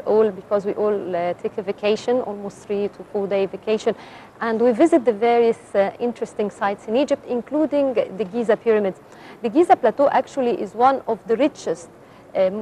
all because we all take a vacation, almost 3 to 4 day vacation, and we visit the various interesting sites in Egypt, including the Giza pyramids. The Giza Plateau actually is one of the richest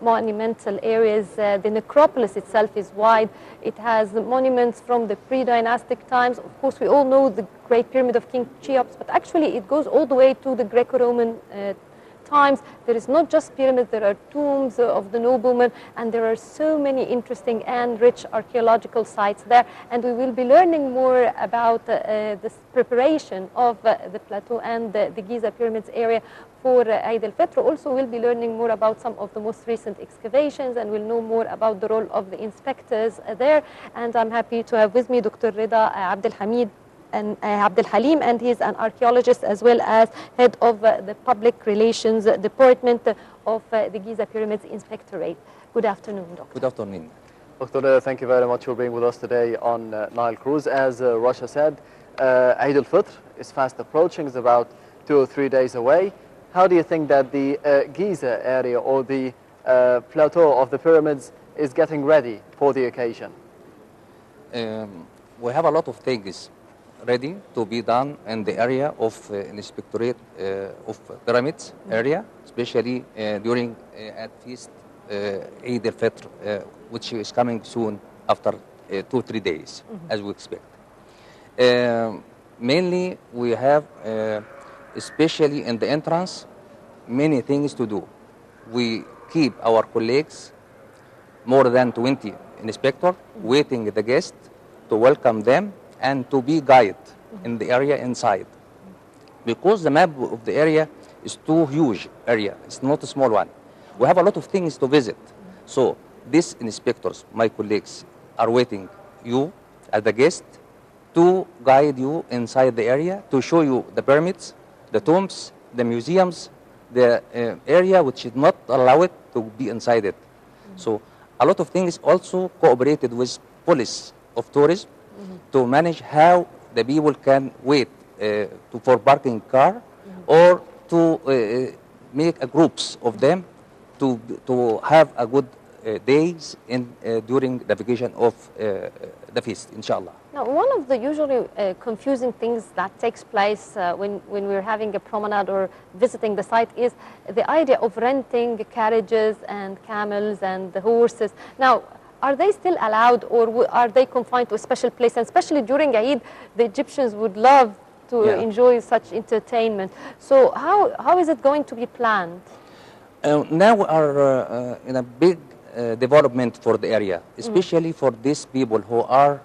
monumental areas. The necropolis itself is wide. It has monuments from the pre-dynastic times. Of course, we all know the Great Pyramid of King Cheops, but actually it goes all the way to the Greco-Roman times. There is not just pyramids, there are tombs of the noblemen, and there are so many interesting and rich archaeological sites there. And we will be learning more about this preparation of the plateau and the Giza pyramids area for Eid al-Fitr. Also, we'll be learning more about some of the most recent excavations, and we'll know more about the role of the inspectors there. And I'm happy to have with me Dr. Reda Abdel and Abdel Halim, and he's an archaeologist as well as head of the Public Relations Department of the Giza Pyramids Inspectorate. Good afternoon, Doctor. Good afternoon. Dr. Thank you very much for being with us today on Nile Cruise. As Russia said, Eid al-Fitr is fast approaching. It's about 2 or 3 days away. How do you think that the Giza area or the plateau of the pyramids is getting ready for the occasion? We have a lot of things ready to be done in the area of inspectorate of pyramids area, especially during at feast Eid al-Fitr, which is coming soon after 2 or 3 days, as we expect. Mainly, we have, especially in the entrance, many things to do. We keep our colleagues, more than 20 inspectors, waiting the guests to welcome them and to be guided in the area inside. Because the map of the area is too huge area, it's not a small one. We have a lot of things to visit. So these inspectors, my colleagues, are waiting you as the guest to guide you inside the area, to show you the pyramids, the tombs, the museums, the area which is not allowed to be inside it. So a lot of things also cooperated with police of tourism to manage how the people can wait for parking car or to make groups of them to have a good days during the vacation of the feast, inshallah. Now, one of the usually confusing things that takes place when we're having a promenade or visiting the site is the idea of renting carriages and camels and the horses. Now, are they still allowed, or are they confined to a special place? And especially during Eid, the Egyptians would love to enjoy such entertainment. So how is it going to be planned? Now we are in a big development for the area, especially for these people who are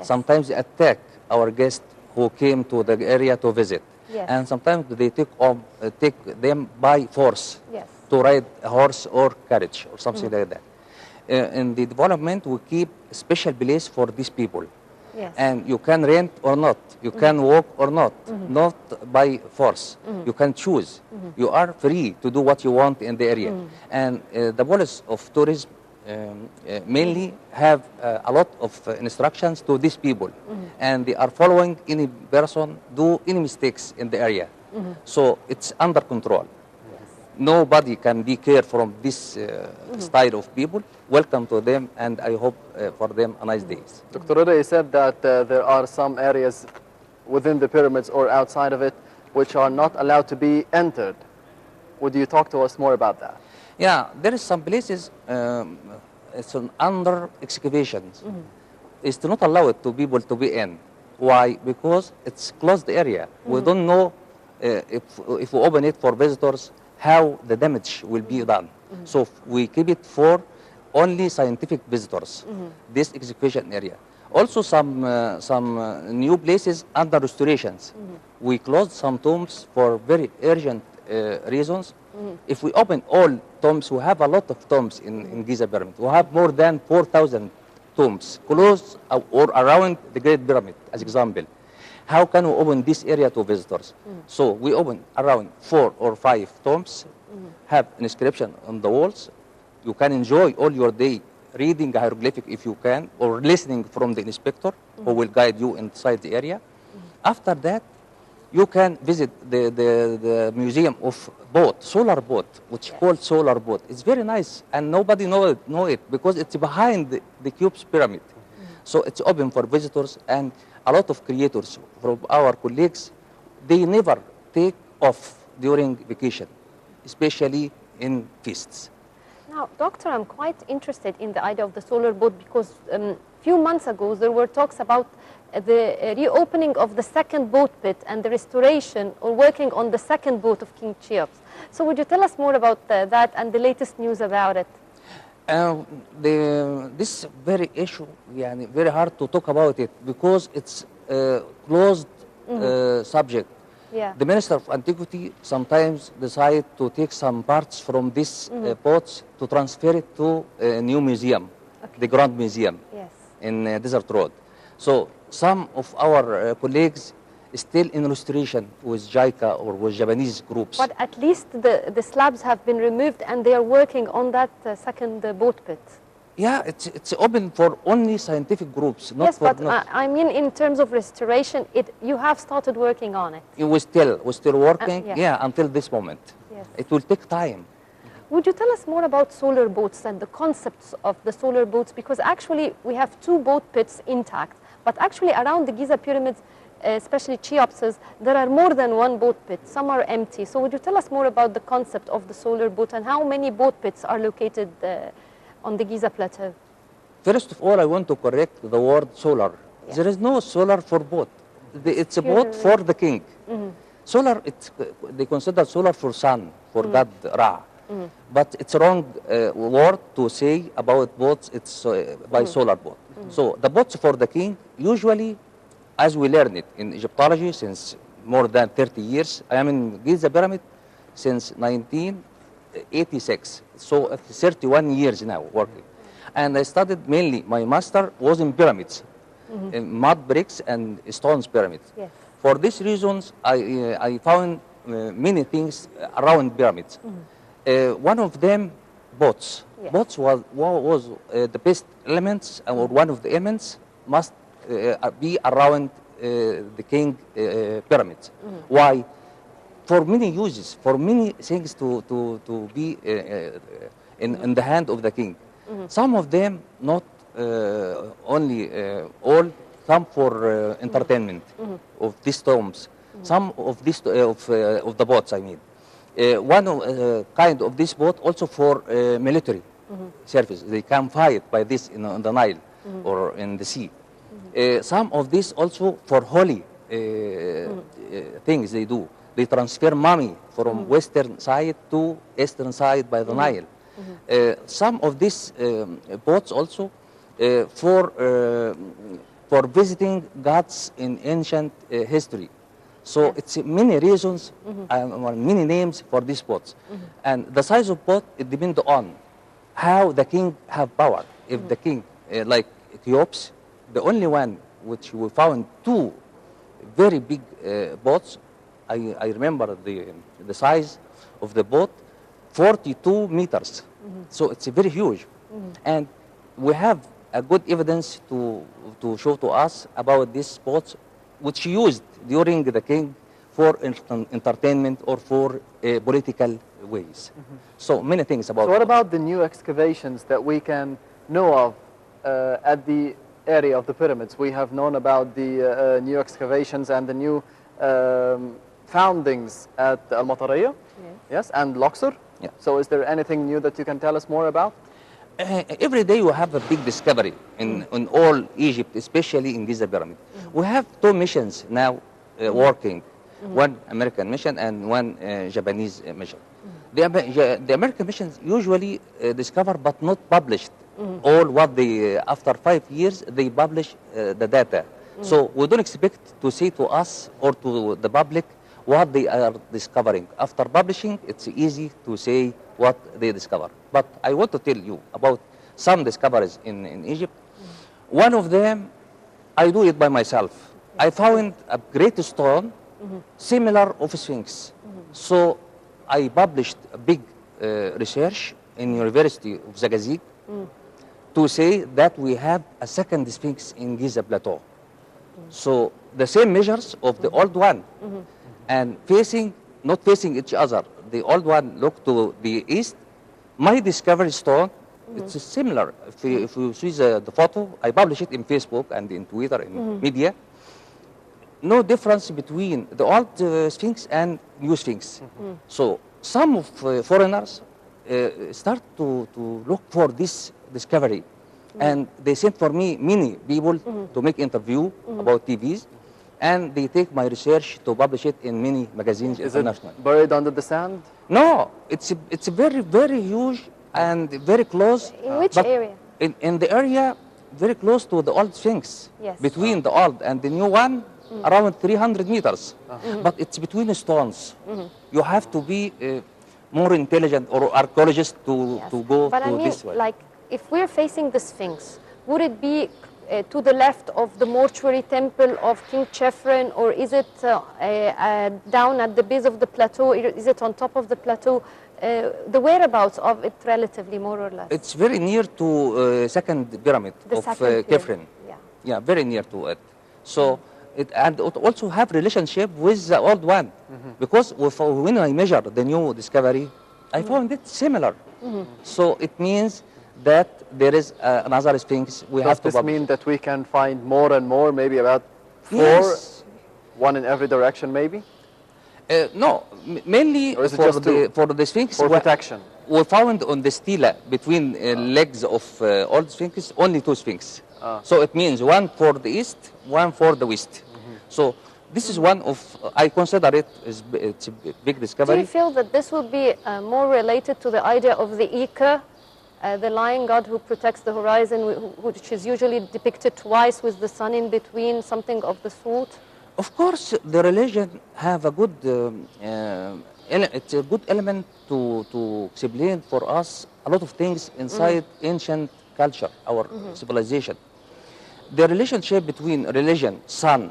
sometimes attack our guests who came to the area to visit. And sometimes they take them by force to ride a horse or carriage or something like that. In the development, we keep a special place for these people. And you can rent or not, you can walk or not, not by force. You can choose. You are free to do what you want in the area. And the police of tourism mainly have a lot of instructions to these people. And they are following any person do any mistakes in the area. So it's under control. Nobody can be cared from this style of people. Welcome to them, and I hope for them a nice day. Dr. Reda, you said that there are some areas within the pyramids or outside of it which are not allowed to be entered. Would you talk to us more about that? Yeah, there is some places it's under excavations. It's not allowed to people to be in. Why? Because it's closed area. We don't know if we open it for visitors, how the damage will be done. So we keep it for only scientific visitors, this excavation area. Also some new places under restorations. We closed some tombs for very urgent reasons. If we open all tombs, we have a lot of tombs in Giza Pyramid. We have more than 4,000 tombs close or around the Great Pyramid, as example. How can we open this area to visitors? So we open around 4 or 5 tombs, have an inscription on the walls. You can enjoy all your day reading a hieroglyphic if you can, or listening from the inspector who will guide you inside the area. After that, you can visit the museum of boat, solar boat, which called solar boat. It's very nice, and nobody know it because it's behind the Keops pyramid. So it's open for visitors, and a lot of creators from our colleagues, they never take off during vacation, especially in feasts. Now, Doctor, I'm quite interested in the idea of the solar boat because few months ago there were talks about the reopening of the second boat pit and the restoration or working on the second boat of King Cheops. So would you tell us more about that and the latest news about it? This very issue, yani, very hard to talk about it because it's a closed subject. Yeah. The Minister of Antiquity sometimes decide to take some parts from these boats to transfer it to a new museum, the Grand Museum in Desert Road. So some of our colleagues still in restoration with JICA or with Japanese groups. But at least the slabs have been removed and they are working on that second boat pit. Yeah, it's open for only scientific groups. Not yes, for, but I mean in terms of restoration, you have started working on it. We're still working, until this moment. Yes. It will take time. Would you tell us more about solar boats and the concepts of the solar boats? Because actually we have two boat pits intact, but actually around the Giza pyramids, especially Cheops's, there are more than one boat pit. Some are empty. So would you tell us more about the concept of the solar boat and how many boat pits are located on the Giza plateau? First of all, I want to correct the word solar. Yes. There is no solar for boat. It's a boat for the king. Solar, they consider solar for sun, for God Ra. But it's a wrong word to say about boats, it's by solar boat. So the boats for the king, usually, as we learned it in Egyptology since more than 30 years, I am in Giza Pyramid since 1986. So 31 years now working. And I studied mainly, my master was in pyramids, in mud bricks and stones pyramids. Yes. For these reasons, I found many things around pyramids. One of them, boats. Yes. Boats was the best elements, or one of the elements must be around the king pyramids. Why? For many uses, for many things to be in the hand of the king. Some of them not only all, some for entertainment of these tombs. Some of these of the boats, I mean. One kind of this boat also for military service. They can fight by this in the Nile or in the sea. Some of this also for holy things they do. They transfer money from western side to eastern side by the Nile. Some of these boats also for visiting gods in ancient history. So it's many reasons, many names for these boats. And the size of boat, it depends on how the king have power. If the king, like Cheops, the only one which we found two very big boats, I remember the size of the boat, 42 meters. So it's very huge. And we have a good evidence to show to us about these boats which used during the king for entertainment or for political ways. So many things about. So what about the new excavations that we can know of at the area of the pyramids? We have known about the new excavations and the new foundings at Al-Matariya, yes, and Luxor. Yeah. So is there anything new that you can tell us more about? Every day we have a big discovery in all Egypt, especially in Giza Pyramid. We have two missions now working, one American mission and one Japanese mission. The American missions usually discover but not published all what they, after 5 years, they publish the data. So we don't expect to say to us or to the public what they are discovering. After publishing, it's easy to say what they discover. But I want to tell you about some discoveries in Egypt. One of them, I do it by myself. I found a great stone similar of Sphinx. So I published a big research in University of Zagazig to say that we have a second Sphinx in Giza Plateau. So the same measures of the old one. and not facing each other. The old one look to the east. My discovery stone, it's similar. If you see the photo, I publish it in Facebook and in Twitter, in media. No difference between the old Sphinx and new Sphinx. So some of foreigners start to look for this discovery. And they sent for me many people to make interview about TVs. And they take my research to publish it in many magazines internationally. Is it buried under the sand? No, it's very, very huge and very close. In which area? In the area very close to the old Sphinx. Yes. Between the old and the new one, around 300 meters. But it's between the stones. You have to be more intelligent or archaeologist to go but to I mean, this way. like, if we're facing the Sphinx, would it be to the left of the mortuary temple of King Chephren, or is it down at the base of the plateau? Is it on top of the plateau? The whereabouts of it, relatively, more or less? It's very near to second pyramid The of second pyramid, Chephren. yeah. Yeah, very near to it. So it also have relationship with the old one, because when I measured the new discovery, I found it similar. So it means that there is another Sphinx we have to Does this publish. mean that we can find more and more, maybe about 4, Yes. one in every direction maybe? No, mainly Or is it just for the Sphinx. For protection? We found on the stela between legs of old Sphinx only 2 Sphinx. So it means one for the east, one for the west. So this is one of, I consider it as it's a big Do discovery. you feel that this will be more related to the idea of the Ika, the lion god who protects the horizon, which is usually depicted twice with the sun in between, something of the sort? Of course, the religion have a good, it's a good element to explain for us a lot of things inside ancient culture, our civilization. The relationship between religion, sun,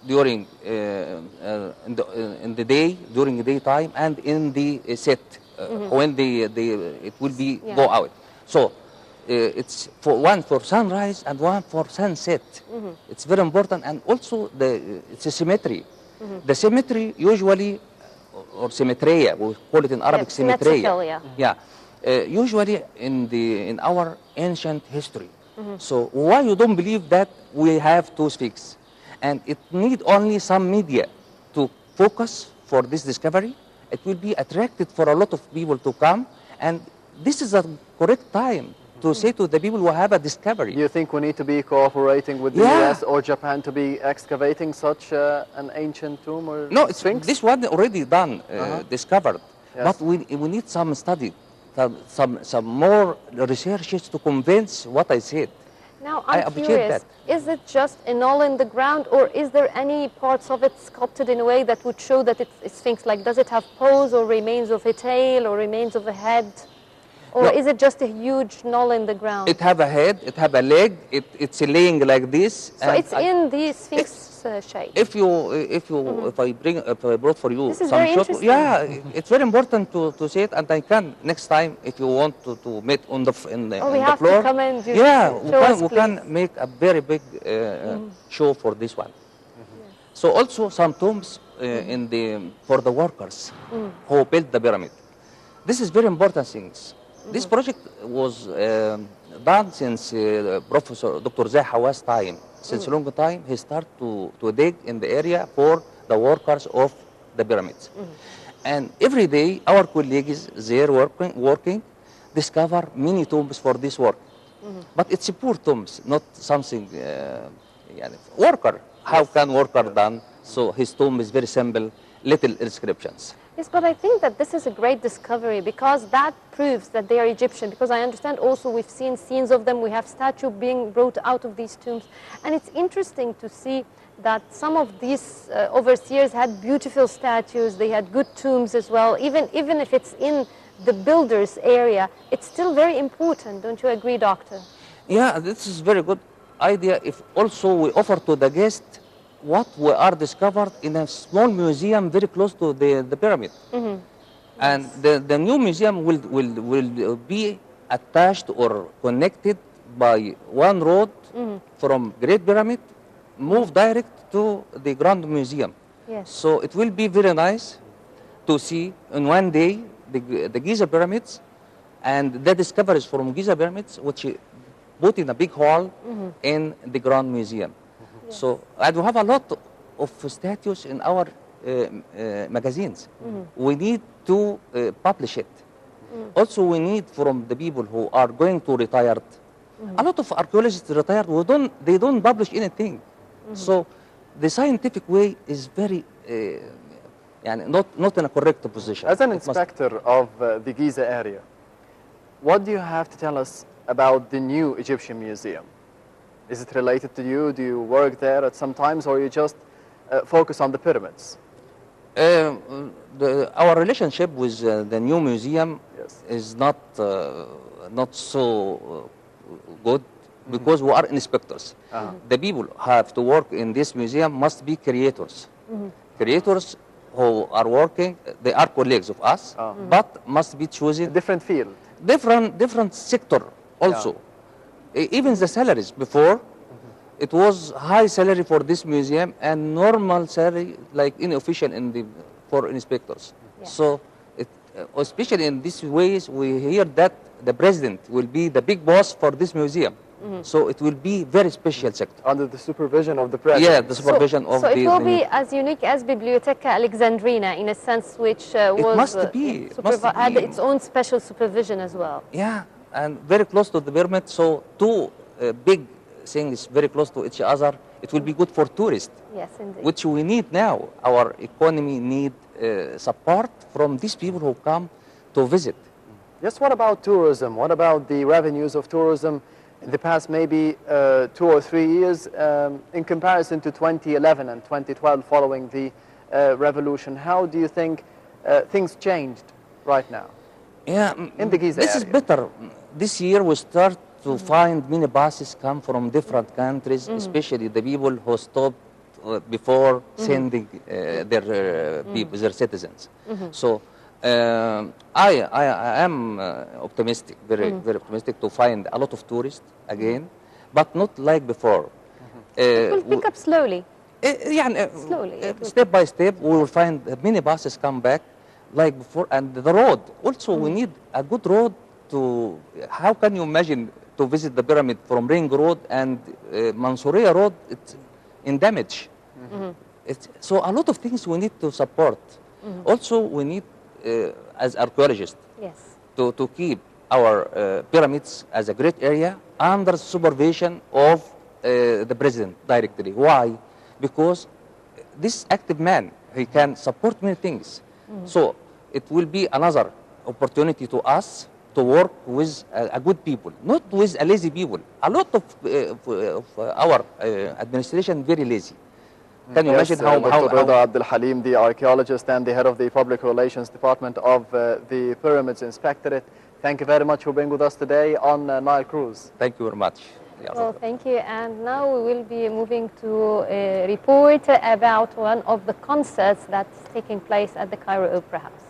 during in the day, during the daytime, and in the set, when it will be go out. So it's one for sunrise and one for sunset. It's very important, and also it's a symmetry. The symmetry usually, or symmetria, we call it in Arabic, symmetrical, symmetria. Usually in our ancient history. So why you don't believe that we have 2 Sphinx? And it need only some media to focus for this discovery. It will be attracted for a lot of people to come, and this is a correct time to say to the people who have a discovery. Do you think we need to be cooperating with the Yeah. US or Japan to be excavating such an ancient tomb or No, it's Sphinx? this one already done, discovered. Yes. But we need some study, some more researches to convince what I said. Now, I I'm appreciate curious, that. is it just a knoll in the ground, or is there any parts of it sculpted in a way that would show that it's Sphinx? Like, does it have paws or remains of a tail or remains of a head? Or No. is it just a huge knoll in the ground? It have a head, it have a leg, it's laying like this. So it's in the Sphinx shape. If I brought for you This is some very shot, interesting. yeah, it's very important to say it, and I can next time if you want to meet on the we on the have to floor. come and do Yeah, show us, we can make a very big show for this one. So also some tombs for the workers who built the pyramid. This is very important things. This project was done since Professor Dr. Zah Hawass time. Since a long time, he started to dig in the area for the workers of the pyramids. And every day, our colleagues there working discover many tombs for this work. But it's a poor tombs, not something, worker. How can worker done? So his tomb is very simple, little inscriptions. Yes, but I think that this is a great discovery because that proves that they are Egyptian. Because I understand also we've seen scenes of them. We have statues being brought out of these tombs. And it's interesting to see that some of these overseers had beautiful statues. They had good tombs as well. Even if it's in the builder's area, it's still very important. Don't you agree, Doctor? Yeah, this is very good idea. If also we offer to the guest what we are discovered in a small museum very close to the pyramid. And the new museum will be attached or connected by one road from Great Pyramid, move direct to the Grand Museum. Yes. So it will be very nice to see in one day the Giza pyramids and the discoveries from Giza pyramids, which put in a big hall in the Grand Museum. Yes. So and we have a lot of statues in our magazines. We need to publish it. Also, we need from the people who are going to retire. A lot of archaeologists retired. They don't publish anything. So the scientific way is very, not in a correct position. As an inspector of the Giza area, what do you have to tell us about the new Egyptian Museum? Is it related to you? Do you work there at some times, or you just focus on the pyramids? Our relationship with the new museum Yes. is not so good because we are inspectors. The people who have to work in this museum must be creators. Creators who are working, they are colleagues of us, but must be A choosing different field. different sector also. Even the salaries before, it was high salary for this museum and normal salary like unofficial for inspectors. Yeah. So, especially in these ways, we hear that the president will be the big boss for this museum. So it will be very special sector. Under the supervision of the president. Yeah, the supervision of so the. it will be as unique as Biblioteca Alexandrina in a sense, which was must be, had be. its own special supervision as well. Yeah, and very close to the pyramid. So two big things very close to each other. It will be good for tourists, Yes, indeed. which we need now. Our economy need support from these people who come to visit. Yes, what about tourism? What about the revenues of tourism in the past maybe 2 or 3 years in comparison to 2011 and 2012 following the revolution? How do you think things changed right now? Yeah, In the Giza this is area. better. This year we start to find many buses come from different countries, especially the people who stopped before sending their people, their citizens. So I am optimistic, very optimistic to find a lot of tourists again, but not like before. It will pick up slowly. Slowly, it will step by step, we will find many buses come back like before, and the road. Also, we need a good road to. How can you imagine to visit the pyramid from Ring Road and Mansouriya Road? It's in damage. So a lot of things we need to support. Also, we need, as archaeologists, Yes. to keep our pyramids as a great area under supervision of the president directly. Why? Because this active man, he can support many things. So it will be another opportunity to us to work with a good people, not with a lazy people. A lot of our administration very lazy. Can you imagine how Dr. Reda Abdel Halim, the archaeologist and the head of the public relations department of the Pyramids Inspectorate. Thank you very much for being with us today on Nile Cruise. Thank you very much. Yeah. Well, thank you. And now we will be moving to a report about one of the concerts that's taking place at the Cairo Opera House.